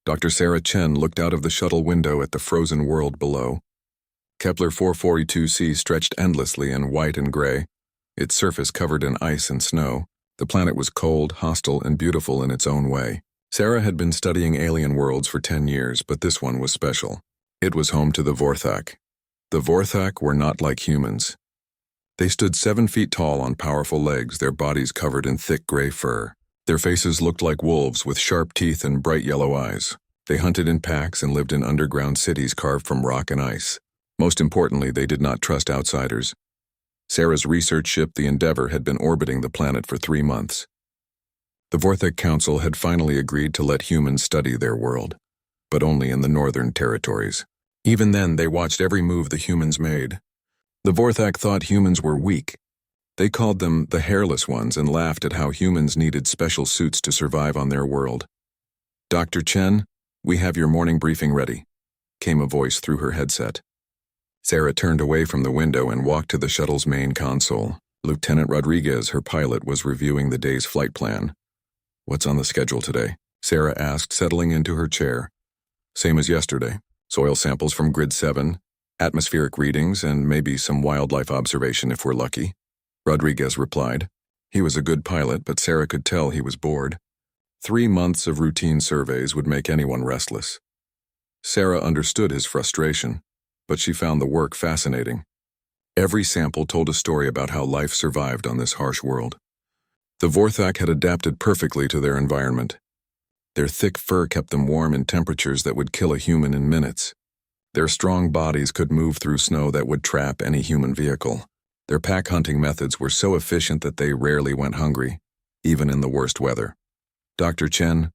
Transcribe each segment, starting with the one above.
Dr. Sarah Chen looked out of the shuttle window at the frozen world below. Kepler 442c stretched endlessly in white and gray, its surface covered in ice and snow. The planet was cold, hostile, and beautiful in its own way. Sarah had been studying alien worlds for 10 years, but this one was special. It was home to the Vorthak. The Vorthak were not like humans. They stood 7 feet tall on powerful legs, their bodies covered in thick gray fur. Their faces looked like wolves with sharp teeth and bright yellow eyes. They hunted in packs and lived in underground cities carved from rock and ice. Most importantly, they did not trust outsiders. Sarah's research ship, the Endeavour, had been orbiting the planet for 3 months. The Vorthak Council had finally agreed to let humans study their world, but only in the northern territories. Even then, they watched every move the humans made. The Vorthak thought humans were weak. They called them the hairless ones and laughed at how humans needed special suits to survive on their world. "Dr. Chen, we have your morning briefing ready," came a voice through her headset. Sarah turned away from the window and walked to the shuttle's main console. Lieutenant Rodriguez, her pilot, was reviewing the day's flight plan. "What's on the schedule today?" Sarah asked, settling into her chair. "Same as yesterday. Soil samples from Grid 7, atmospheric readings, and maybe some wildlife observation if we're lucky," Rodriguez replied. He was a good pilot, but Sarah could tell he was bored. 3 months of routine surveys would make anyone restless. Sarah understood his frustration, but she found the work fascinating. Every sample told a story about how life survived on this harsh world. The Vorthak had adapted perfectly to their environment. Their thick fur kept them warm in temperatures that would kill a human in minutes. Their strong bodies could move through snow that would trap any human vehicle. Their pack hunting methods were so efficient that they rarely went hungry, even in the worst weather. "Dr. Chen,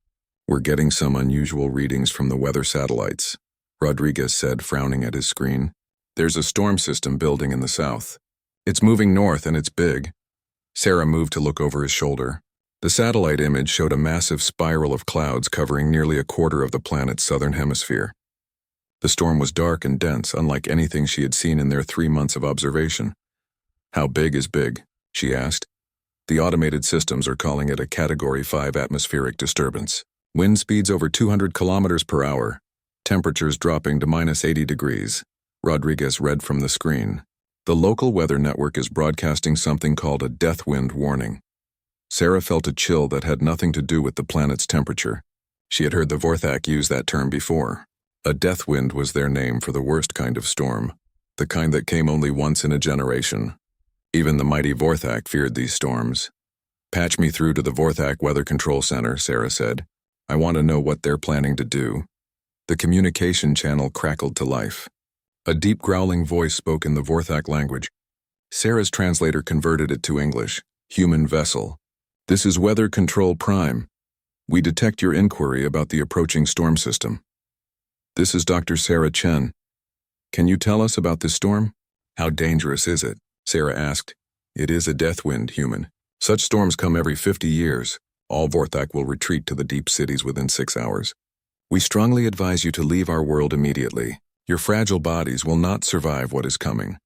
we're getting some unusual readings from the weather satellites," Rodriguez said, frowning at his screen. "There's a storm system building in the south. It's moving north and it's big." Sarah moved to look over his shoulder. The satellite image showed a massive spiral of clouds covering nearly a quarter of the planet's southern hemisphere. The storm was dark and dense, unlike anything she had seen in their 3 months of observation. "How big is big?" she asked. "The automated systems are calling it a Category 5 atmospheric disturbance. Wind speeds over 200 kilometers per hour. Temperatures dropping to -80 degrees, Rodriguez read from the screen. The local weather network is broadcasting something called a death wind warning. Sarah felt a chill that had nothing to do with the planet's temperature. She had heard the Vorthak use that term before. A death wind was their name for the worst kind of storm, the kind that came only once in a generation. Even the mighty Vorthak feared these storms. "Patch me through to the Vorthak Weather Control Center," Sarah said. "I want to know what they're planning to do." The communication channel crackled to life. A deep growling voice spoke in the Vorthak language. Sarah's translator converted it to English. "Human vessel. This is Weather Control Prime. We detect your inquiry about the approaching storm system. This is Dr. Sarah Chen. Can you tell us about this storm?" "How dangerous is it?" Sarah asked. "It is a death wind, human. Such storms come every 50 years. All Vorthak will retreat to the deep cities within 6 hours. We strongly advise you to leave our world immediately. Your fragile bodies will not survive what is coming."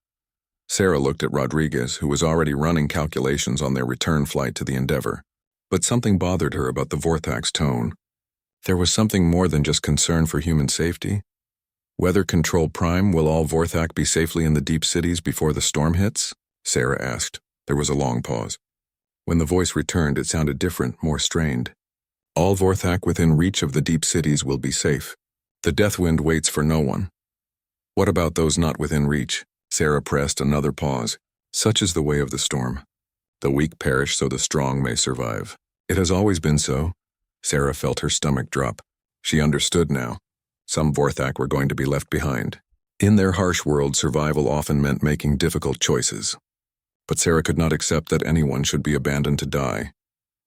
Sarah looked at Rodriguez, who was already running calculations on their return flight to the Endeavour. But something bothered her about the Vorthak's tone. There was something more than just concern for human safety. "Weather Control Prime, will all Vorthak be safely in the deep cities before the storm hits?" Sarah asked. There was a long pause. When the voice returned, it sounded different, more strained. "All Vorthak within reach of the deep cities will be safe. The death wind waits for no one." "What about those not within reach?" Sarah pressed another pause. "Such is the way of the storm. The weak perish so the strong may survive. It has always been so." Sarah felt her stomach drop. She understood now. Some Vorthak were going to be left behind. In their harsh world, survival often meant making difficult choices. But Sarah could not accept that anyone should be abandoned to die.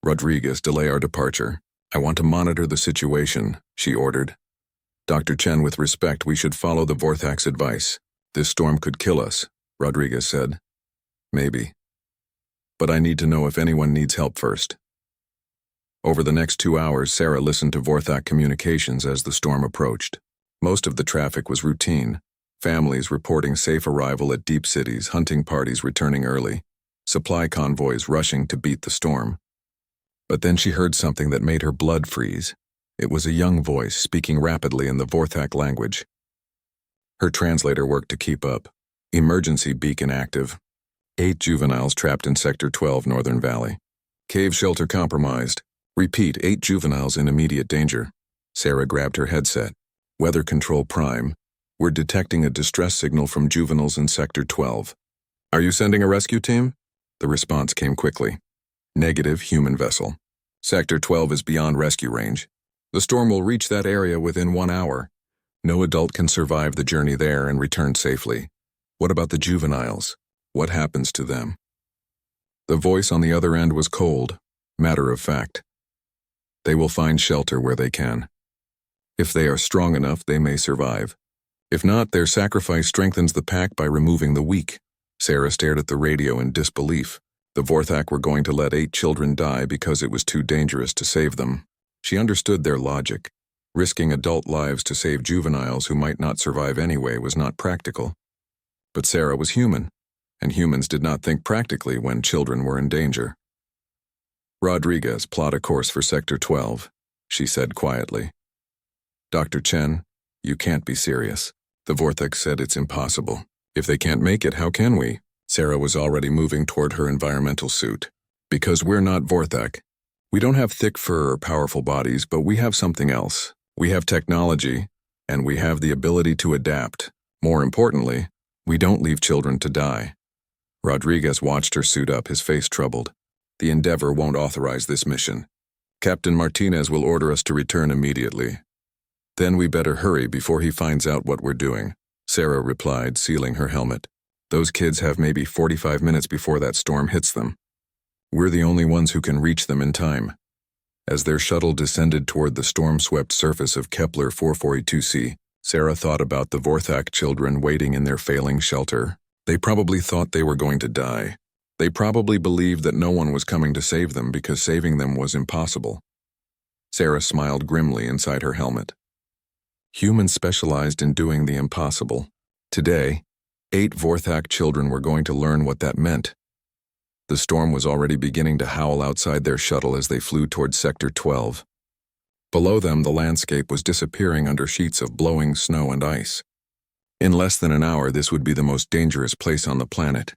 "Rodriguez, delay our departure. I want to monitor the situation," she ordered. "Dr. Chen, with respect, we should follow the Vorthak's advice. This storm could kill us," Rodriguez said. "Maybe. But I need to know if anyone needs help first." Over the next 2 hours, Sarah listened to Vorthak communications as the storm approached. Most of the traffic was routine. Families reporting safe arrival at deep cities, hunting parties returning early, supply convoys rushing to beat the storm. But then she heard something that made her blood freeze. It was a young voice speaking rapidly in the Vorthak language. Her translator worked to keep up. Emergency beacon active. 8 juveniles trapped in Sector 12, Northern Valley. Cave shelter compromised. Repeat, 8 juveniles in immediate danger. Sarah grabbed her headset. Weather Control Prime. We're detecting a distress signal from juveniles in Sector 12. Are you sending a rescue team? The response came quickly. Negative, human vessel. Sector 12 is beyond rescue range. The storm will reach that area within 1 hour. No adult can survive the journey there and return safely. What about the juveniles? What happens to them? The voice on the other end was cold, matter of fact. They will find shelter where they can. If they are strong enough, they may survive. If not, their sacrifice strengthens the pack by removing the weak. Sarah stared at the radio in disbelief. The Vorthak were going to let 8 children die because it was too dangerous to save them. She understood their logic. Risking adult lives to save juveniles who might not survive anyway was not practical. But Sarah was human, and humans did not think practically when children were in danger. Rodriguez, plot a course for Sector 12, she said quietly. Dr. Chen, you can't be serious. The Vorthak said it's impossible. If they can't make it, how can we? Sarah was already moving toward her environmental suit. Because we're not Vorthak. We don't have thick fur or powerful bodies, but we have something else. We have technology, and we have the ability to adapt. More importantly, we don't leave children to die. Rodriguez watched her suit up, his face troubled. The Endeavor won't authorize this mission. Captain Martinez will order us to return immediately. Then we better hurry before he finds out what we're doing, Sarah replied, sealing her helmet. Those kids have maybe 45 minutes before that storm hits them. We're the only ones who can reach them in time. As their shuttle descended toward the storm-swept surface of Kepler 442c, Sarah thought about the Vorthak children waiting in their failing shelter. They probably thought they were going to die. They probably believed that no one was coming to save them because saving them was impossible. Sarah smiled grimly inside her helmet. Humans specialized in doing the impossible. Today, 8 Vorthak children were going to learn what that meant. The storm was already beginning to howl outside their shuttle as they flew toward Sector 12. Below them, the landscape was disappearing under sheets of blowing snow and ice. In less than an hour, this would be the most dangerous place on the planet.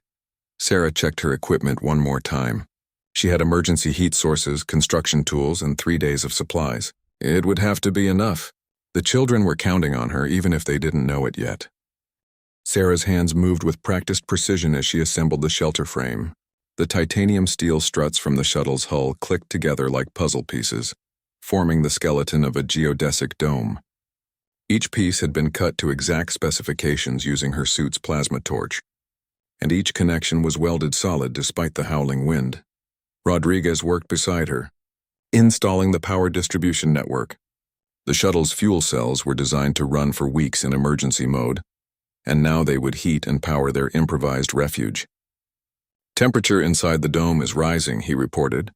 Sarah checked her equipment one more time. She had emergency heat sources, construction tools, and 3 days of supplies. It would have to be enough. The children were counting on her, even if they didn't know it yet. Sarah's hands moved with practiced precision as she assembled the shelter frame. The titanium steel struts from the shuttle's hull clicked together like puzzle pieces, forming the skeleton of a geodesic dome. Each piece had been cut to exact specifications using her suit's plasma torch, and each connection was welded solid despite the howling wind. Rodriguez worked beside her, installing the power distribution network. The shuttle's fuel cells were designed to run for weeks in emergency mode, and now they would heat and power their improvised refuge. Temperature inside the dome is rising, he reported.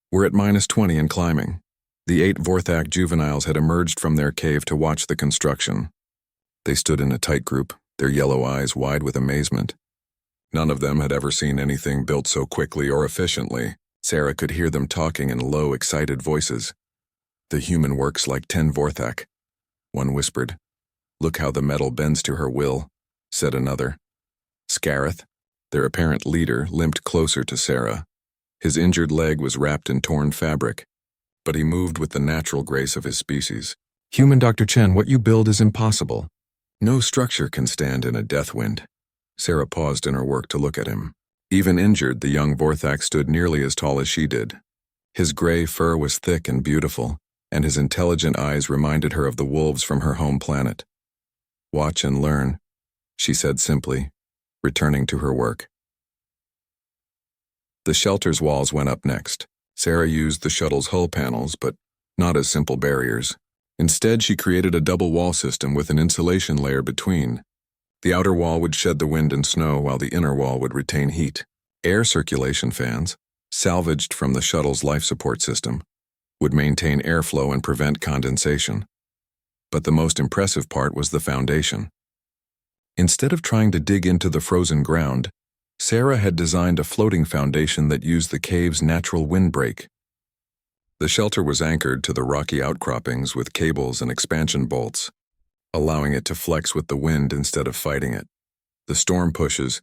We're at -20 and climbing. The 8 Vorthak juveniles had emerged from their cave to watch the construction. They stood in a tight group, their yellow eyes wide with amazement. None of them had ever seen anything built so quickly or efficiently. Sarah could hear them talking in low, excited voices. The human works like 10 Vorthak, one whispered. Look how the metal bends to her will, said another. Scareth, their apparent leader, limped closer to Sarah. His injured leg was wrapped in torn fabric, but he moved with the natural grace of his species. Human Dr. Chen, what you build is impossible. No structure can stand in a death wind. Sarah paused in her work to look at him. Even injured, the young Vorthak stood nearly as tall as she did. His gray fur was thick and beautiful, and his intelligent eyes reminded her of the wolves from her home planet. Watch and learn, she said simply, returning to her work. The shelter's walls went up next. Sarah used the shuttle's hull panels, but not as simple barriers. Instead, she created a double wall system with an insulation layer between. The outer wall would shed the wind and snow while the inner wall would retain heat. Air circulation fans, salvaged from the shuttle's life support system, would maintain airflow and prevent condensation. But the most impressive part was the foundation. Instead of trying to dig into the frozen ground, Sarah had designed a floating foundation that used the cave's natural windbreak. The shelter was anchored to the rocky outcroppings with cables and expansion bolts, allowing it to flex with the wind instead of fighting it. The storm pushes,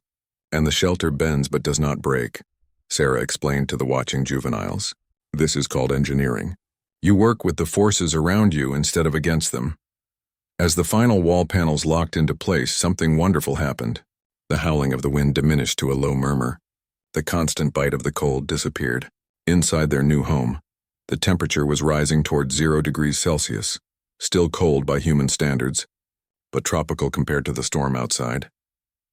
and the shelter bends but does not break, Sarah explained to the watching juveniles. This is called engineering. You work with the forces around you instead of against them. As the final wall panels locked into place, something wonderful happened. The howling of the wind diminished to a low murmur. The constant bite of the cold disappeared. Inside their new home, the temperature was rising towards 0 degrees Celsius, still cold by human standards, but tropical compared to the storm outside.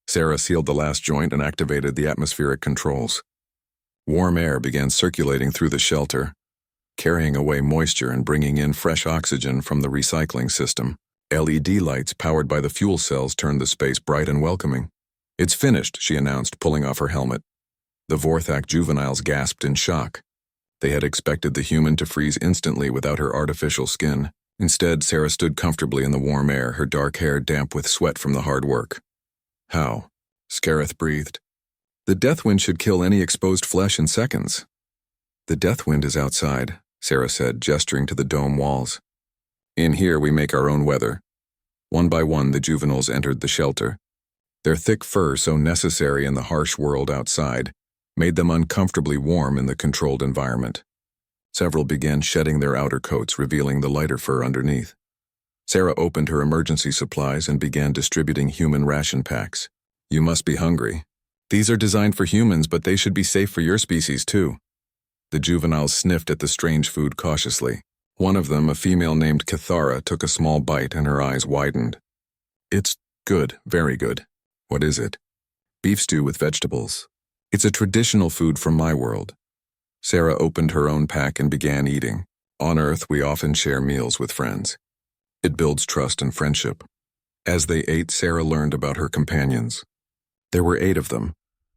Sarah sealed the last joint and activated the atmospheric controls. Warm air began circulating through the shelter, carrying away moisture and bringing in fresh oxygen from the recycling system. LED lights powered by the fuel cells turned the space bright and welcoming. It's finished, she announced, pulling off her helmet. The Vorthak juveniles gasped in shock. They had expected the human to freeze instantly without her artificial skin. Instead, Sarah stood comfortably in the warm air, her dark hair damp with sweat from the hard work. How? Scareth breathed. The death wind should kill any exposed flesh in seconds. The death wind is outside, Sarah said, gesturing to the dome walls. In here we make our own weather. One by one the juveniles entered the shelter. Their thick fur, so necessary in the harsh world outside, made them uncomfortably warm in the controlled environment. Several began shedding their outer coats, revealing the lighter fur underneath. Sarah opened her emergency supplies and began distributing human ration packs. You must be hungry. These are designed for humans, but they should be safe for your species too. The juveniles sniffed at the strange food cautiously. One of them, a female named Cathara, took a small bite and her eyes widened. It's good, very good. What is it? Beef stew with vegetables. It's a traditional food from my world. Sarah opened her own pack and began eating. On Earth, we often share meals with friends. It builds trust and friendship. As they ate, Sarah learned about her companions. There were 8 of them,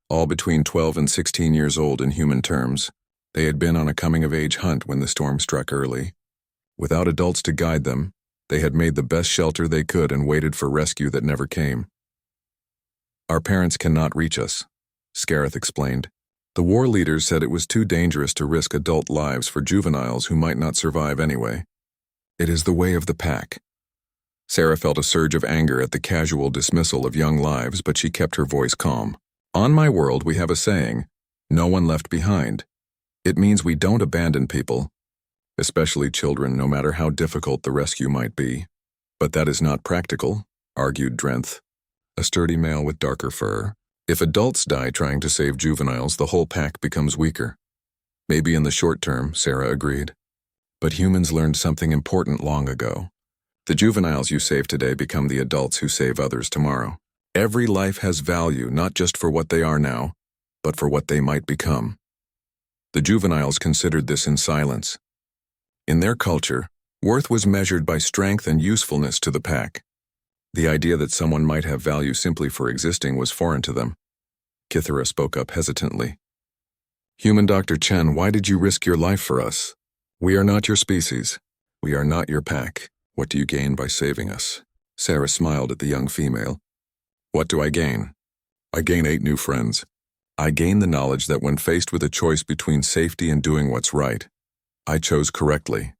all between 12 and 16 years old in human terms. They had been on a coming-of-age hunt when the storm struck early. Without adults to guide them, they had made the best shelter they could and waited for rescue that never came. Our parents cannot reach us, Scareth explained. The war leaders said it was too dangerous to risk adult lives for juveniles who might not survive anyway. It is the way of the pack. Sarah felt a surge of anger at the casual dismissal of young lives, but she kept her voice calm. On my world, we have a saying, no one left behind. It means we don't abandon people, especially children, no matter how difficult the rescue might be. But that is not practical, argued Drenth, a sturdy male with darker fur. If adults die trying to save juveniles, the whole pack becomes weaker. Maybe in the short term, Sarah agreed. But humans learned something important long ago. The juveniles you save today become the adults who save others tomorrow. Every life has value, not just for what they are now, but for what they might become. The juveniles considered this in silence. In their culture, worth was measured by strength and usefulness to the pack. The idea that someone might have value simply for existing was foreign to them. Kithara spoke up hesitantly. Human Dr. Chen, why did you risk your life for us? We are not your species. We are not your pack. What do you gain by saving us? Sarah smiled at the young female. What do I gain? I gain 8 new friends. I gain the knowledge that when faced with a choice between safety and doing what's right, I chose correctly.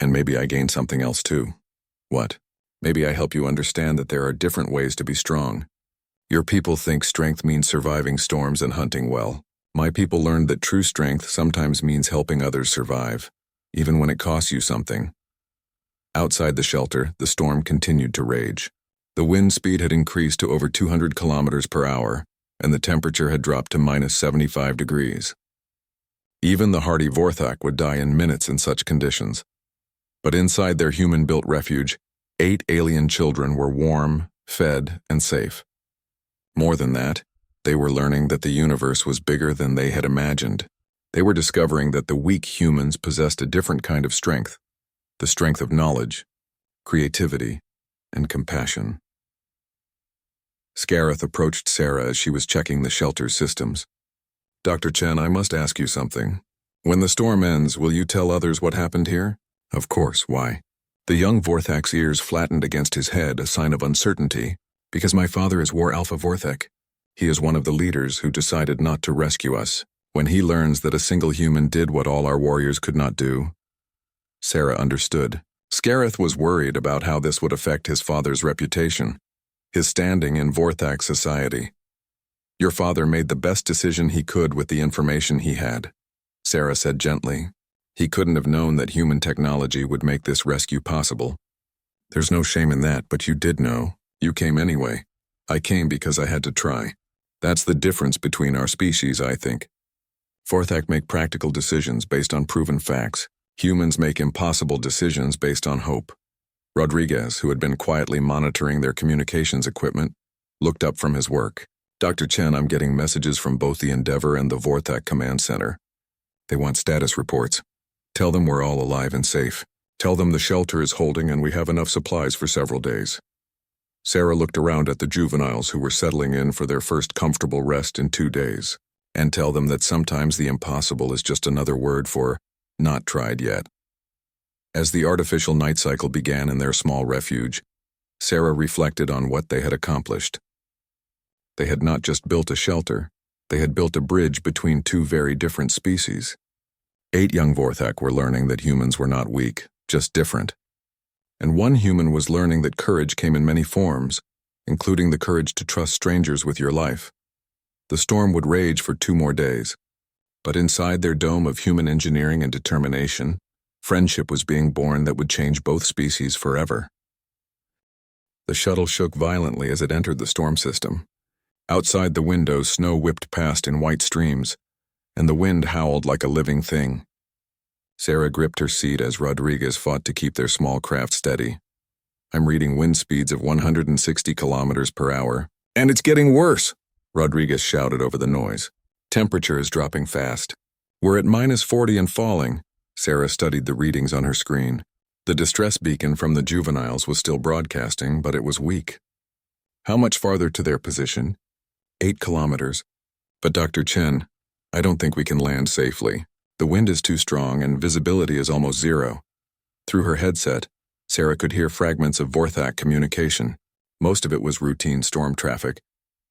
And maybe I gain something else too. What? Maybe I help you understand that there are different ways to be strong. Your people think strength means surviving storms and hunting well. My people learned that true strength sometimes means helping others survive, even when it costs you something. Outside the shelter, the storm continued to rage. The wind speed had increased to over 200 kilometers per hour, and the temperature had dropped to minus 75 degrees. Even the hardy Vorthak would die in minutes in such conditions. But inside their human-built refuge, 8 alien children were warm, fed, and safe. More than that, they were learning that the universe was bigger than they had imagined. They were discovering that the weak humans possessed a different kind of strength, the strength of knowledge, creativity, and compassion. Scareth approached Sarah as she was checking the shelter's systems. Dr. Chen, I must ask you something. When the storm ends, will you tell others what happened here? Of course, why? The young Vorthak's ears flattened against his head, a sign of uncertainty. Because my father is War Alpha Vorthak. He is one of the leaders who decided not to rescue us. When he learns that a single human did what all our warriors could not do. Sarah understood. Scareth was worried about how this would affect his father's reputation, his standing in Vorthak society. Your father made the best decision he could with the information he had, Sarah said gently. He couldn't have known that human technology would make this rescue possible. There's no shame in that, but you did know. You came anyway. I came because I had to try. That's the difference between our species, I think. Vorthak make practical decisions based on proven facts. Humans make impossible decisions based on hope. Rodriguez, who had been quietly monitoring their communications equipment, looked up from his work. Dr. Chen, I'm getting messages from both the Endeavor and the Vorthak Command Center. They want status reports. Tell them we're all alive and safe. Tell them the shelter is holding and we have enough supplies for several days. Sarah looked around at the juveniles who were settling in for their first comfortable rest in 2 days. And tell them that sometimes the impossible is just another word for not tried yet. As the artificial night cycle began in their small refuge, Sarah reflected on what they had accomplished. They had not just built a shelter, they had built a bridge between 2 very different species. 8 young Vorthak were learning that humans were not weak, just different. And 1 human was learning that courage came in many forms, including the courage to trust strangers with your life. The storm would rage for 2 more days. But inside their dome of human engineering and determination, friendship was being born that would change both species forever. The shuttle shook violently as it entered the storm system. Outside the windows, snow whipped past in white streams, and the wind howled like a living thing. Sarah gripped her seat as Rodriguez fought to keep their small craft steady. I'm reading wind speeds of 160 kilometers per hour. And it's getting worse, Rodriguez shouted over the noise. Temperature is dropping fast. We're at -40 and falling. Sarah studied the readings on her screen. The distress beacon from the juveniles was still broadcasting, but it was weak. How much farther to their position? 8 kilometers. But Dr. Chen, I don't think we can land safely. The wind is too strong and visibility is almost 0. Through her headset, Sarah could hear fragments of Vorthak communication. Most of it was routine storm traffic,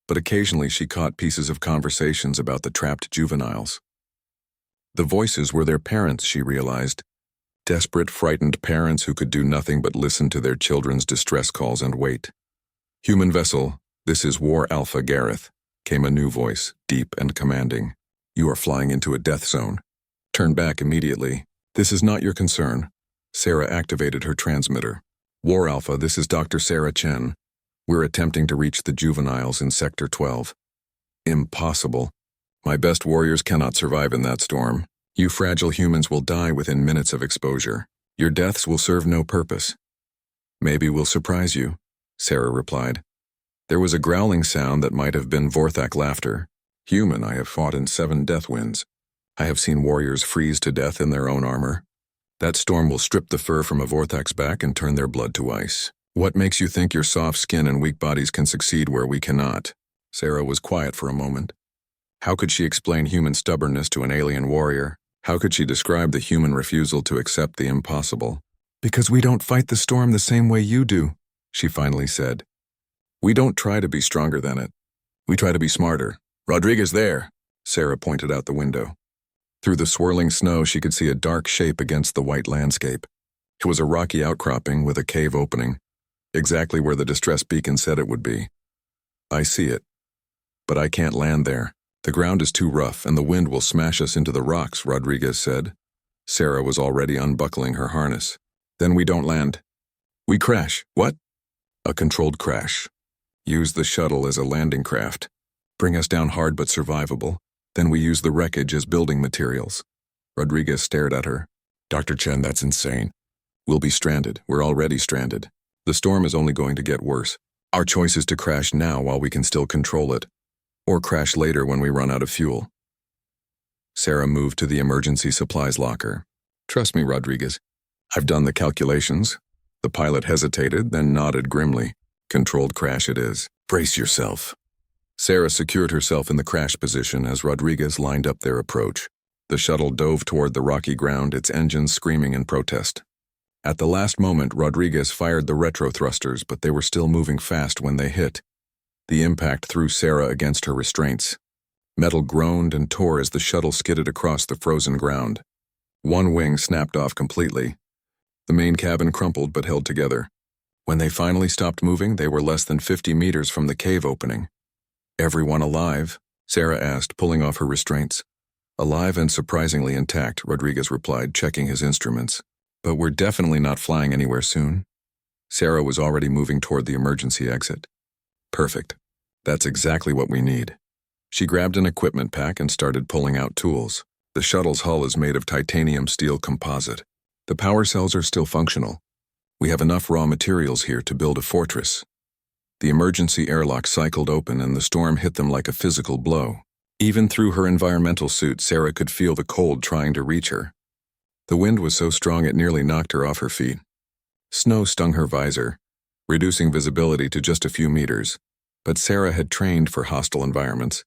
but occasionally she caught pieces of conversations about the trapped juveniles. The voices were their parents, she realized. Desperate, frightened parents who could do nothing but listen to their children's distress calls and wait. Human vessel, this is War Alpha Gareth, came a new voice, deep and commanding. You are flying into a death zone. Turn back immediately. This is not your concern. Sarah activated her transmitter. War Alpha, this is Dr. Sarah Chen. We're attempting to reach the juveniles in Sector 12. Impossible. My best warriors cannot survive in that storm. You fragile humans will die within minutes of exposure. Your deaths will serve no purpose. Maybe we'll surprise you, Sarah replied. There was a growling sound that might have been Vorthak laughter. Human, I have fought in 7 death winds. I have seen warriors freeze to death in their own armor. That storm will strip the fur from a Vorthak's back and turn their blood to ice. What makes you think your soft skin and weak bodies can succeed where we cannot? Sarah was quiet for a moment. How could she explain human stubbornness to an alien warrior? How could she describe the human refusal to accept the impossible? Because we don't fight the storm the same way you do, she finally said. We don't try to be stronger than it. We try to be smarter. Rodriguez there, Sarah pointed out the window. Through the swirling snow, she could see a dark shape against the white landscape. It was a rocky outcropping with a cave opening, exactly where the distress beacon said it would be. I see it. But I can't land there. The ground is too rough and the wind will smash us into the rocks, Rodriguez said. Sarah was already unbuckling her harness. Then we don't land. We crash. What? A controlled crash. Use the shuttle as a landing craft. Bring us down hard but survivable. Then we use the wreckage as building materials. Rodriguez stared at her. Dr. Chen, that's insane. We'll be stranded. We're already stranded. The storm is only going to get worse. Our choice is to crash now while we can still control it, or crash later when we run out of fuel. Sarah moved to the emergency supplies locker. Trust me, Rodriguez. I've done the calculations. The pilot hesitated, then nodded grimly. Controlled crash it is. Brace yourself. Sarah secured herself in the crash position as Rodriguez lined up their approach. The shuttle dove toward the rocky ground, its engines screaming in protest. At the last moment, Rodriguez fired the retro thrusters, but they were still moving fast when they hit. The impact threw Sarah against her restraints. Metal groaned and tore as the shuttle skidded across the frozen ground. One wing snapped off completely. The main cabin crumpled but held together. When they finally stopped moving, they were less than 50 meters from the cave opening. "Everyone alive?" Sarah asked, pulling off her restraints. "Alive and surprisingly intact," Rodriguez replied, checking his instruments. "But we're definitely not flying anywhere soon." Sarah was already moving toward the emergency exit. "Perfect. That's exactly what we need." She grabbed an equipment pack and started pulling out tools. The shuttle's hull is made of titanium steel composite. The power cells are still functional. We have enough raw materials here to build a fortress. The emergency airlock cycled open and the storm hit them like a physical blow. Even through her environmental suit, Sarah could feel the cold trying to reach her. The wind was so strong it nearly knocked her off her feet. Snow stung her visor, reducing visibility to just a few meters, but Sarah had trained for hostile environments.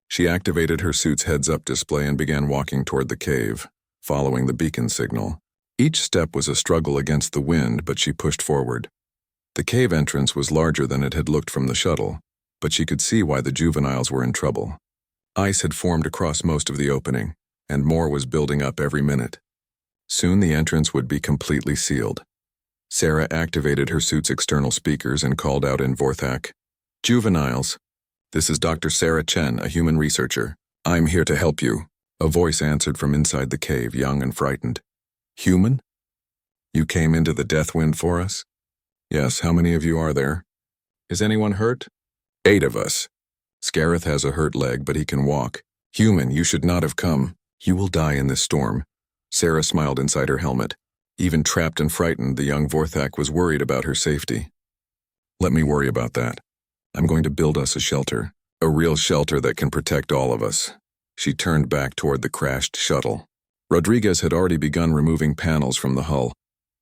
She activated her suit's heads-up display and began walking toward the cave, following the beacon signal. Each step was a struggle against the wind, but she pushed forward. The cave entrance was larger than it had looked from the shuttle, but she could see why the juveniles were in trouble. Ice had formed across most of the opening, and more was building up every minute. Soon the entrance would be completely sealed. Sarah activated her suit's external speakers and called out in Vorthak, "Juveniles, this is Dr. Sarah Chen, a human researcher. I'm here to help you." A voice answered from inside the cave, young and frightened. "Human? You came into the death wind for us?" "Yes, how many of you are there?" "Is anyone hurt?" "8 of us. Scareth has a hurt leg, but he can walk." "Human, you should not have come. You will die in this storm." Sarah smiled inside her helmet. Even trapped and frightened, the young Vorthak was worried about her safety. "Let me worry about that. I'm going to build us a shelter. A real shelter that can protect all of us." She turned back toward the crashed shuttle. Rodriguez had already begun removing panels from the hull,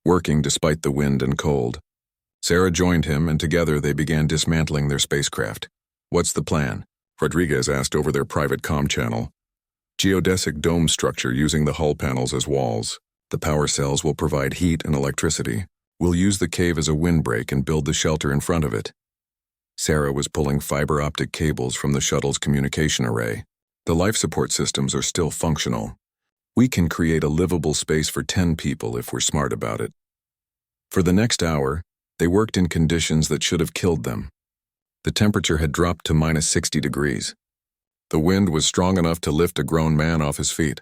working despite the wind and cold. Sarah joined him, and together they began dismantling their spacecraft. "What's the plan?" Rodriguez asked over their private comm channel. "Geodesic dome structure using the hull panels as walls. The power cells will provide heat and electricity. We'll use the cave as a windbreak and build the shelter in front of it." Sarah was pulling fiber optic cables from the shuttle's communication array. "The life support systems are still functional. We can create a livable space for 10 people if we're smart about it." For the next hour, they worked in conditions that should have killed them. The temperature had dropped to minus 60 degrees. The wind was strong enough to lift a grown man off his feet.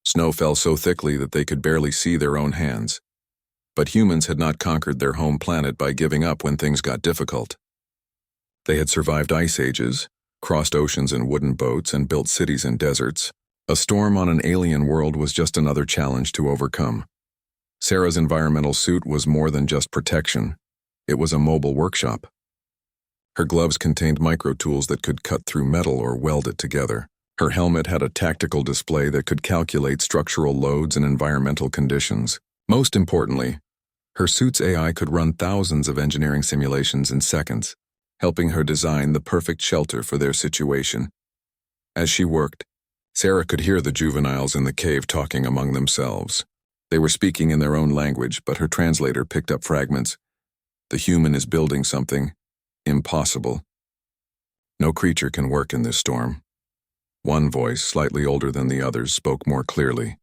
Snow fell so thickly that they could barely see their own hands. But humans had not conquered their home planet by giving up when things got difficult. They had survived ice ages, crossed oceans in wooden boats, and built cities in deserts. A storm on an alien world was just another challenge to overcome. Sarah's environmental suit was more than just protection. It was a mobile workshop. Her gloves contained micro-tools that could cut through metal or weld it together. Her helmet had a tactical display that could calculate structural loads and environmental conditions. Most importantly, her suit's AI could run thousands of engineering simulations in seconds, helping her design the perfect shelter for their situation. As she worked, Sarah could hear the juveniles in the cave talking among themselves. They were speaking in their own language, but her translator picked up fragments. "The human is building something impossible. No creature can work in this storm." One voice, slightly older than the others, spoke more clearly.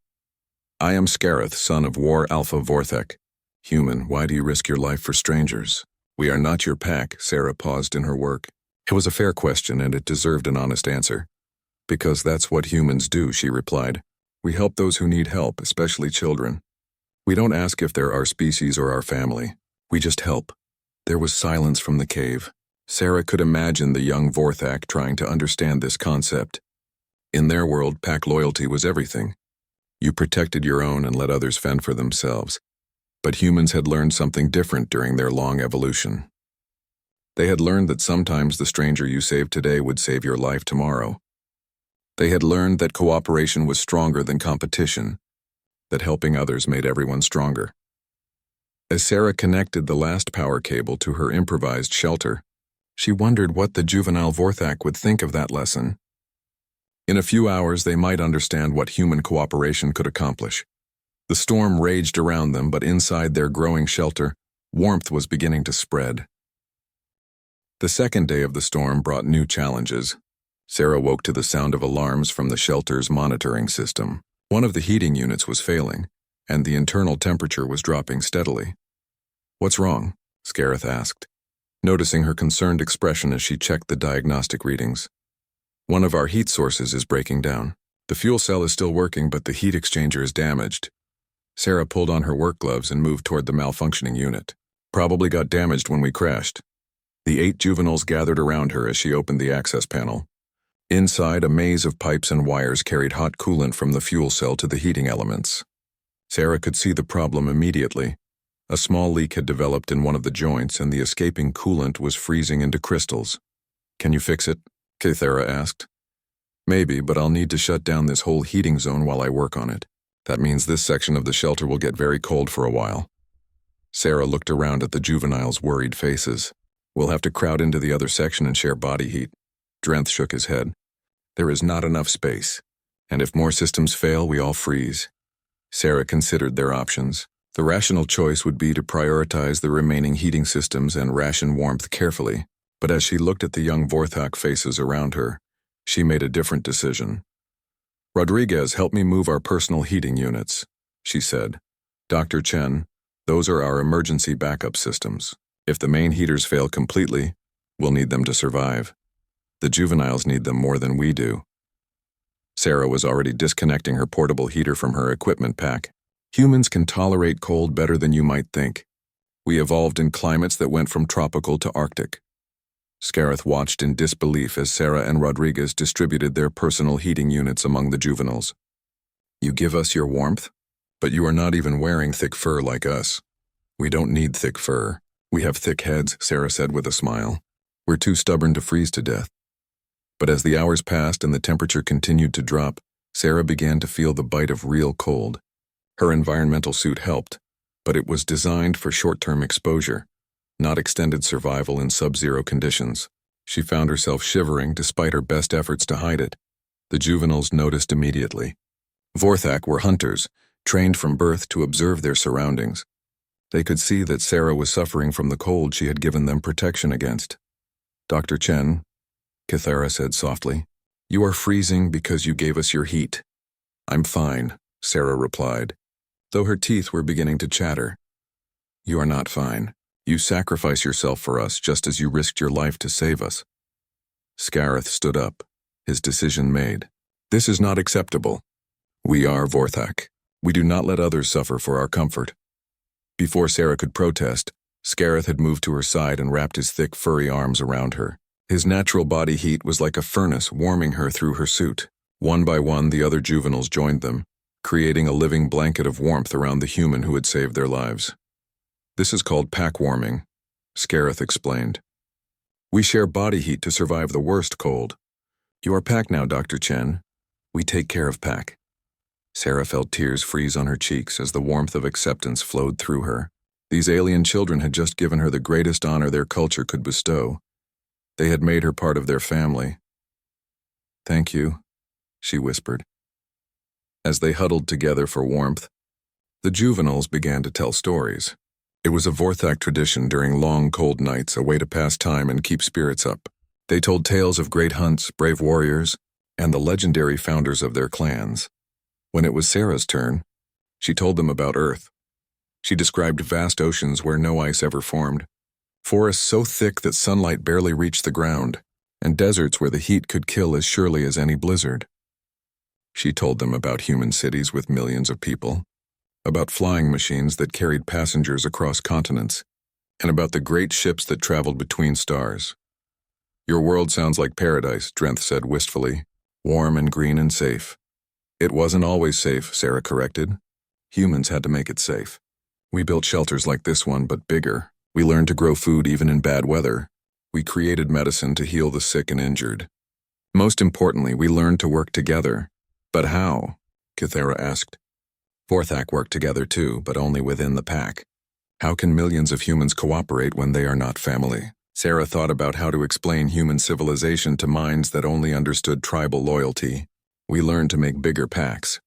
"I am Scareth, son of War Alpha Vorthek. Human, why do you risk your life for strangers?" "We are not your pack." Sarah paused in her work. It was a fair question, and it deserved an honest answer. "Because that's what humans do," she replied. "We help those who need help, especially children. We don't ask if they're our species or our family. We just help." There was silence from the cave. Sarah could imagine the young Vorthak trying to understand this concept. In their world, pack loyalty was everything. You protected your own and let others fend for themselves. But humans had learned something different during their long evolution. They had learned that sometimes the stranger you saved today would save your life tomorrow. They had learned that cooperation was stronger than competition, that helping others made everyone stronger. As Sarah connected the last power cable to her improvised shelter, she wondered what the juvenile Vorthak would think of that lesson. In a few hours, they might understand what human cooperation could accomplish. The storm raged around them, but inside their growing shelter, warmth was beginning to spread. The second day of the storm brought new challenges. Sarah woke to the sound of alarms from the shelter's monitoring system. One of the heating units was failing, and the internal temperature was dropping steadily. "What's wrong?" Scareth asked, noticing her concerned expression as she checked the diagnostic readings. "One of our heat sources is breaking down. The fuel cell is still working, but the heat exchanger is damaged." Sarah pulled on her work gloves and moved toward the malfunctioning unit. "Probably got damaged when we crashed." The 8 juveniles gathered around her as she opened the access panel. Inside, a maze of pipes and wires carried hot coolant from the fuel cell to the heating elements. Sarah could see the problem immediately. A small leak had developed in one of the joints, and the escaping coolant was freezing into crystals. "Can you fix it?" Kythera asked. "Maybe, but I'll need to shut down this whole heating zone while I work on it. That means this section of the shelter will get very cold for a while." Sarah looked around at the juveniles' worried faces. "We'll have to crowd into the other section and share body heat." Drenth shook his head. "There is not enough space, and if more systems fail, we all freeze." Sarah considered their options. The rational choice would be to prioritize the remaining heating systems and ration warmth carefully, but as she looked at the young Vorthak faces around her, she made a different decision. "Rodriguez, help me move our personal heating units," she said. "Dr. Chen, those are our emergency backup systems. If the main heaters fail completely, we'll need them to survive. The juveniles need them more than we do." Sarah was already disconnecting her portable heater from her equipment pack. "Humans can tolerate cold better than you might think. We evolved in climates that went from tropical to Arctic." Scareth watched in disbelief as Sarah and Rodriguez distributed their personal heating units among the juveniles. "You give us your warmth, but you are not even wearing thick fur like us." "We don't need thick fur. We have thick heads," Sarah said with a smile. "We're too stubborn to freeze to death." But as the hours passed and the temperature continued to drop, Sarah began to feel the bite of real cold. Her environmental suit helped, but it was designed for short-term exposure, not extended survival in sub-zero conditions. She found herself shivering despite her best efforts to hide it. The juveniles noticed immediately. Vorthak were hunters, trained from birth to observe their surroundings. They could see that Sarah was suffering from the cold she had given them protection against. "Dr. Chen," Kythera said softly, "you are freezing because you gave us your heat." "I'm fine," Sarah replied, though her teeth were beginning to chatter. "You are not fine. You sacrifice yourself for us just as you risked your life to save us." Scareth stood up, his decision made. "This is not acceptable. We are Vorthak. We do not let others suffer for our comfort." Before Sarah could protest, Scareth had moved to her side and wrapped his thick, furry arms around her. His natural body heat was like a furnace warming her through her suit. One by one, the other juveniles joined them, creating a living blanket of warmth around the human who had saved their lives. "This is called pack warming," Scareth explained. "We share body heat to survive the worst cold. You are pack now, Dr. Chen. We take care of pack." Sarah felt tears freeze on her cheeks as the warmth of acceptance flowed through her. These alien children had just given her the greatest honor their culture could bestow. They had made her part of their family. "Thank you," she whispered. As they huddled together for warmth, the juveniles began to tell stories. It was a Vorthak tradition during long, cold nights, a way to pass time and keep spirits up. They told tales of great hunts, brave warriors, and the legendary founders of their clans. When it was Sarah's turn, she told them about Earth. She described vast oceans where no ice ever formed, forests so thick that sunlight barely reached the ground, and deserts where the heat could kill as surely as any blizzard. She told them about human cities with millions of people, about flying machines that carried passengers across continents, and about the great ships that traveled between stars. "Your world sounds like paradise," Drenth said wistfully, "warm and green and safe." "It wasn't always safe," Sarah corrected. "Humans had to make it safe. We built shelters like this one, but bigger. We learned to grow food even in bad weather. We created medicine to heal the sick and injured. Most importantly, we learned to work together." "But how?" Kythera asked. "Vorthak worked together too, but only within the pack. How can millions of humans cooperate when they are not family?" Sarah thought about how to explain human civilization to minds that only understood tribal loyalty. "We learned to make bigger packs.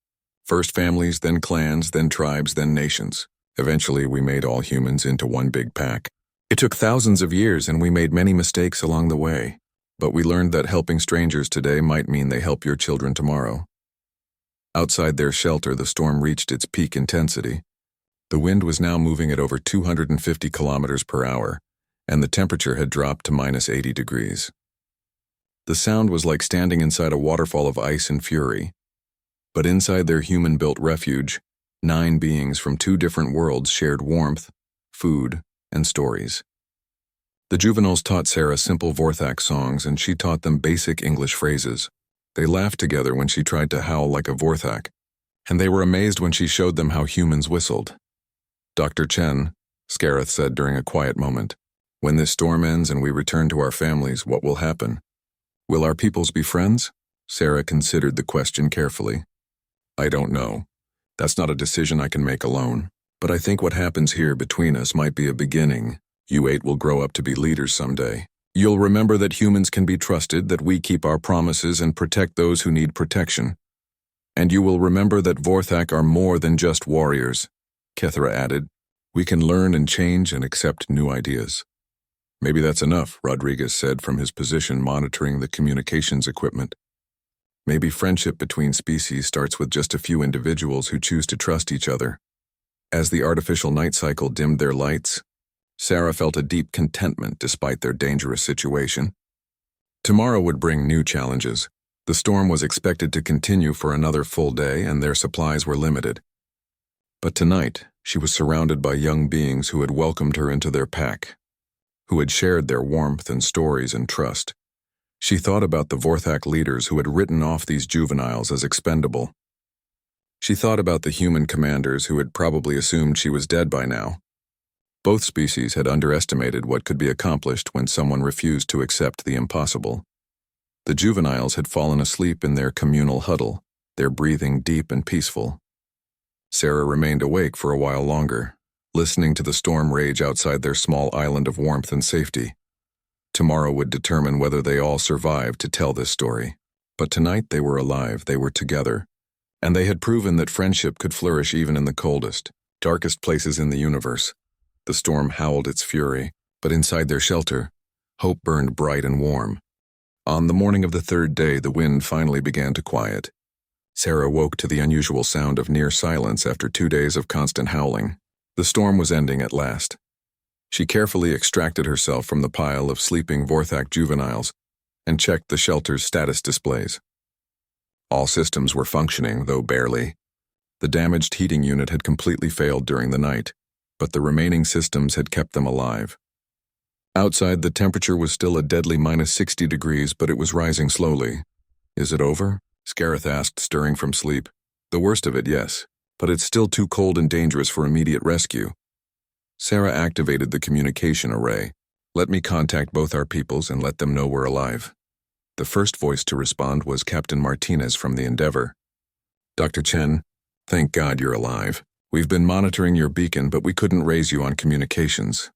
First families, then clans, then tribes, then nations. Eventually, we made all humans into one big pack. It took thousands of years, and we made many mistakes along the way. but we learned that helping strangers today might mean they help your children tomorrow. Outside their shelter, the storm reached its peak intensity. The wind was now moving at over 250 kilometers per hour, and the temperature had dropped to -80 degrees. The sound was like standing inside a waterfall of ice and fury. But inside their human-built refuge, 9 beings from 2 different worlds shared warmth, food, and stories. The juveniles taught Sarah simple Vorthak songs, and she taught them basic English phrases. They laughed together when she tried to howl like a Vorthak, and they were amazed when she showed them how humans whistled. "Dr. Chen," Scareth said during a quiet moment, "when this storm ends and we return to our families, what will happen? Will our peoples be friends?" Sarah considered the question carefully. "I don't know. That's not a decision I can make alone. But I think what happens here between us might be a beginning. You 8 will grow up to be leaders someday. You'll remember that humans can be trusted, that we keep our promises and protect those who need protection. And you will remember that Vorthak are more than just warriors," Kethra added. "We can learn and change and accept new ideas." "Maybe that's enough," Rodriguez said from his position monitoring the communications equipment. "Maybe friendship between species starts with just a few individuals who choose to trust each other." As the artificial night cycle dimmed their lights, Sarah felt a deep contentment despite their dangerous situation. Tomorrow would bring new challenges. The storm was expected to continue for another full day, and their supplies were limited. But tonight, she was surrounded by young beings who had welcomed her into their pack, who had shared their warmth and stories and trust. She thought about the Vorthak leaders who had written off these juveniles as expendable. She thought about the human commanders who had probably assumed she was dead by now. Both species had underestimated what could be accomplished when someone refused to accept the impossible. The juveniles had fallen asleep in their communal huddle, their breathing deep and peaceful. Sarah remained awake for a while longer, listening to the storm rage outside their small island of warmth and safety. Tomorrow would determine whether they all survived to tell this story. But tonight they were alive, they were together, and they had proven that friendship could flourish even in the coldest, darkest places in the universe. The storm howled its fury, but inside their shelter, hope burned bright and warm. On the morning of the 3rd day, the wind finally began to quiet. Sarah woke to the unusual sound of near silence after 2 days of constant howling. The storm was ending at last. She carefully extracted herself from the pile of sleeping Vorthak juveniles and checked the shelter's status displays. All systems were functioning, though barely. The damaged heating unit had completely failed during the night, but the remaining systems had kept them alive. Outside, the temperature was still a deadly -60 degrees, but it was rising slowly. "Is it over?" Scareth asked, stirring from sleep. "The worst of it, yes, but it's still too cold and dangerous for immediate rescue." Sarah activated the communication array. "Let me contact both our peoples and let them know we're alive." The first voice to respond was Captain Martinez from the Endeavor. "Dr. Chen, thank God you're alive. We've been monitoring your beacon, but we couldn't raise you on communications.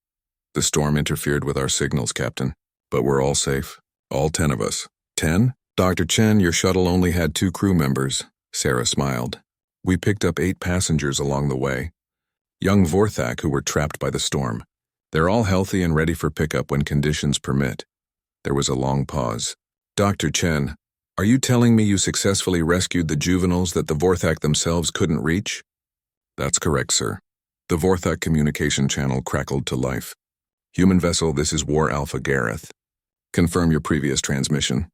The storm interfered with our signals, Captain. But we're all safe. All 10 of us." 10? "Dr. Chen, your shuttle only had 2 crew members." Sarah smiled. "We picked up 8 passengers along the way. Young Vorthak who were trapped by the storm. They're all healthy and ready for pickup when conditions permit." There was a long pause. "Dr. Chen, are you telling me you successfully rescued the juveniles that the Vorthak themselves couldn't reach?" "That's correct, sir." The Vorthak communication channel crackled to life. "Human vessel, this is War Alpha Gareth. Confirm your previous transmission.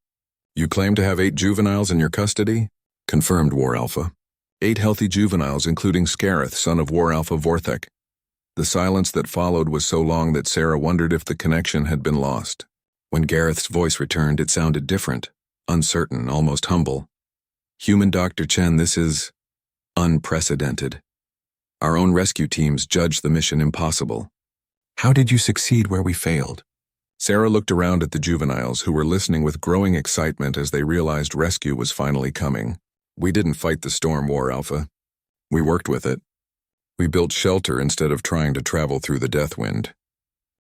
You claim to have 8 juveniles in your custody?" "Confirmed, War Alpha. 8 healthy juveniles, including Scareth, son of War Alpha Vorthak." The silence that followed was so long that Sarah wondered if the connection had been lost. When Gareth's voice returned, it sounded different, uncertain, almost humble. "Human Dr. Chen, this is unprecedented. Our own rescue teams judged the mission impossible. How did you succeed where we failed?" Sarah looked around at the juveniles, who were listening with growing excitement as they realized rescue was finally coming. "We didn't fight the storm, War Alpha. We worked with it. We built shelter instead of trying to travel through the death wind.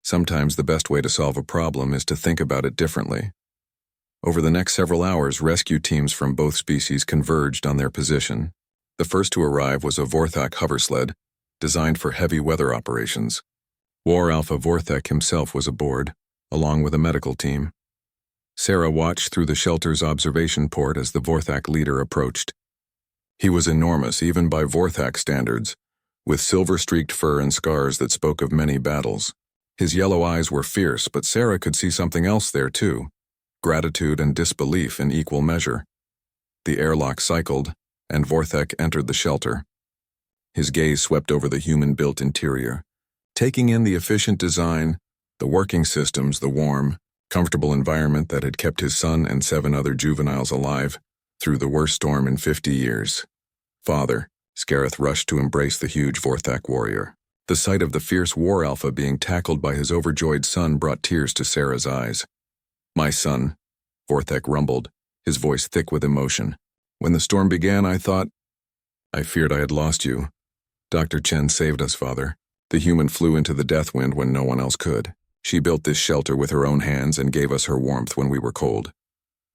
Sometimes the best way to solve a problem is to think about it differently." Over the next several hours, rescue teams from both species converged on their position. The first to arrive was a Vorthak hover sled, designed for heavy weather operations. War Alpha Vorthak himself was aboard, along with a medical team. Sarah watched through the shelter's observation port as the Vorthak leader approached. He was enormous, even by Vorthak standards, with silver-streaked fur and scars that spoke of many battles. His yellow eyes were fierce, but Sarah could see something else there too, gratitude and disbelief in equal measure. The airlock cycled, and Vorthak entered the shelter. His gaze swept over the human-built interior, taking in the efficient design, the working systems, the warm, comfortable environment that had kept his son and 7 other juveniles alive through the worst storm in 50 years. Father, Scareth rushed to embrace the huge Vorthak warrior. The sight of the fierce war alpha being tackled by his overjoyed son brought tears to Sarah's eyes. "My son," Vorthak rumbled, his voice thick with emotion. "When the storm began, I feared I had lost you. Dr. Chen saved us, Father. The human flew into the death wind when no one else could. She built this shelter with her own hands and gave us her warmth when we were cold."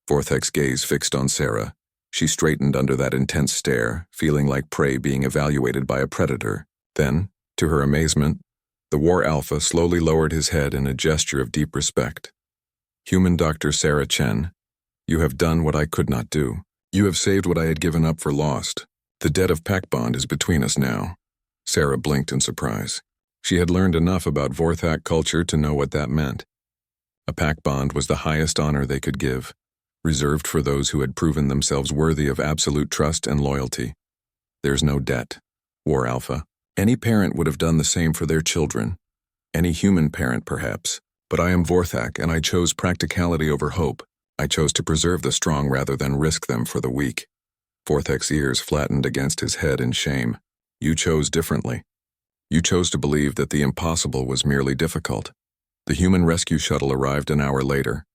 Vorthak's gaze fixed on Sarah. She straightened under that intense stare, feeling like prey being evaluated by a predator. Then, to her amazement, the war alpha slowly lowered his head in a gesture of deep respect. "Human Dr. Sarah Chen, you have done what I could not do. You have saved what I had given up for lost. The debt of pact bond is between us now." Sarah blinked in surprise. She had learned enough about Vorthak culture to know what that meant. A pact bond was the highest honor they could give, reserved for those who had proven themselves worthy of absolute trust and loyalty. There's no debt, War Alpha. Any parent would have done the same for their children. Any human parent, perhaps. But I am Vorthak, and I chose practicality over hope. I chose to preserve the strong rather than risk them for the weak. Vorthak's ears flattened against his head in shame. You chose differently. You chose to believe that the impossible was merely difficult. The human rescue shuttle arrived an hour later,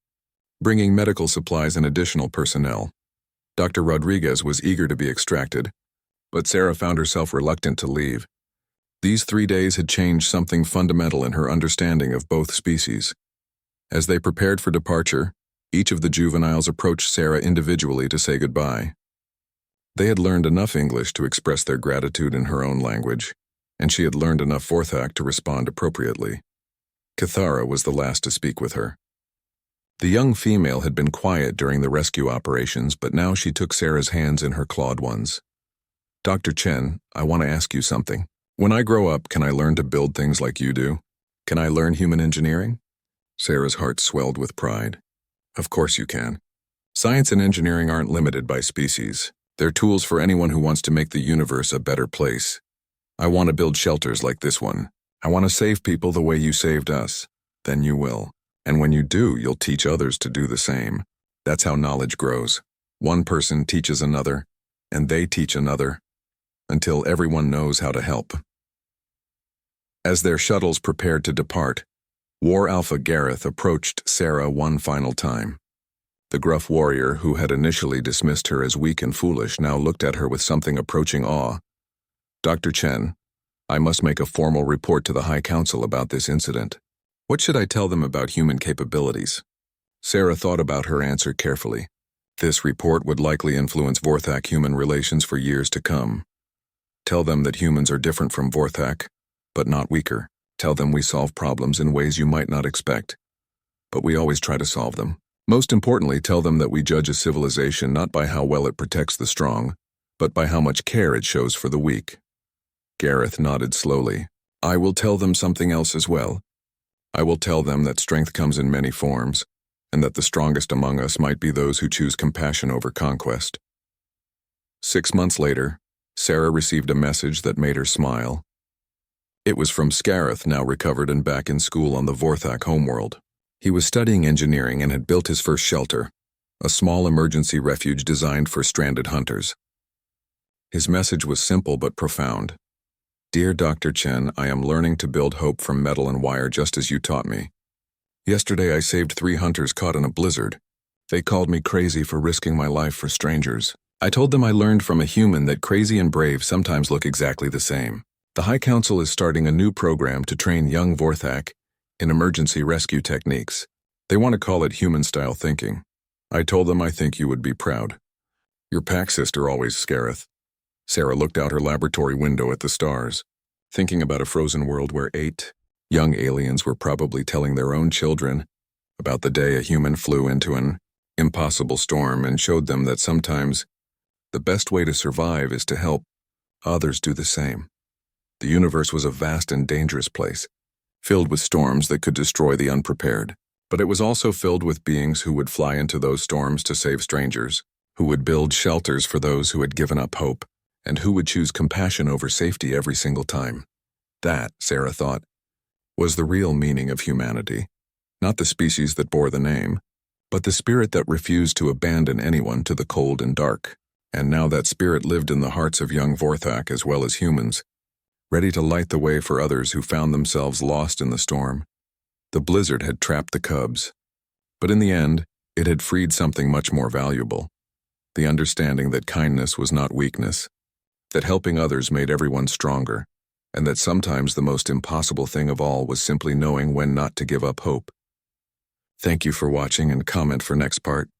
bringing medical supplies and additional personnel. Dr. Rodriguez was eager to be extracted, but Sarah found herself reluctant to leave. These 3 days had changed something fundamental in her understanding of both species. As they prepared for departure, each of the juveniles approached Sarah individually to say goodbye. They had learned enough English to express their gratitude in her own language, and she had learned enough Vorthak to respond appropriately. Cathara was the last to speak with her. The young female had been quiet during the rescue operations, but now she took Sarah's hands in her clawed ones. "Dr. Chen, I want to ask you something. When I grow up, can I learn to build things like you do? Can I learn human engineering?" Sarah's heart swelled with pride. "Of course you can. Science and engineering aren't limited by species. They're tools for anyone who wants to make the universe a better place. I want to build shelters like this one. I want to save people the way you saved us. Then you will. And when you do, you'll teach others to do the same. That's how knowledge grows. One person teaches another, and they teach another, until everyone knows how to help." As their shuttles prepared to depart, War Alpha Gareth approached Sarah one final time. The gruff warrior, who had initially dismissed her as weak and foolish, now looked at her with something approaching awe. "Dr. Chen, I must make a formal report to the High Council about this incident. What should I tell them about human capabilities?" Sarah thought about her answer carefully. This report would likely influence Vorthak-human relations for years to come. Tell them that humans are different from Vorthak, but not weaker. Tell them we solve problems in ways you might not expect, but we always try to solve them. Most importantly, tell them that we judge a civilization not by how well it protects the strong, but by how much care it shows for the weak. Gareth nodded slowly. "I will tell them something else as well. I will tell them that strength comes in many forms, and that the strongest among us might be those who choose compassion over conquest." 6 months later, Sarah received a message that made her smile. It was from Scareth, now recovered and back in school on the Vorthak homeworld. He was studying engineering and had built his first shelter, a small emergency refuge designed for stranded hunters. His message was simple but profound. "Dear Dr. Chen, I am learning to build hope from metal and wire just as you taught me. Yesterday I saved 3 hunters caught in a blizzard. They called me crazy for risking my life for strangers. I told them I learned from a human that crazy and brave sometimes look exactly the same. The High Council is starting a new program to train young Vorthak in emergency rescue techniques. They want to call it human-style thinking. I told them I think you would be proud. Your pack sister always, Scareth." Sarah looked out her laboratory window at the stars, thinking about a frozen world where 8 young aliens were probably telling their own children about the day a human flew into an impossible storm and showed them that sometimes the best way to survive is to help others do the same. The universe was a vast and dangerous place, filled with storms that could destroy the unprepared. But it was also filled with beings who would fly into those storms to save strangers, who would build shelters for those who had given up hope, and who would choose compassion over safety every single time. That, Sarah thought, was the real meaning of humanity. Not the species that bore the name, but the spirit that refused to abandon anyone to the cold and dark. And now that spirit lived in the hearts of young Vorthak as well as humans, ready to light the way for others who found themselves lost in the storm. The blizzard had trapped the cubs, but in the end, it had freed something much more valuable. The understanding that kindness was not weakness, that helping others made everyone stronger, and that sometimes the most impossible thing of all was simply knowing when not to give up hope. Thank you for watching, and comment for next part.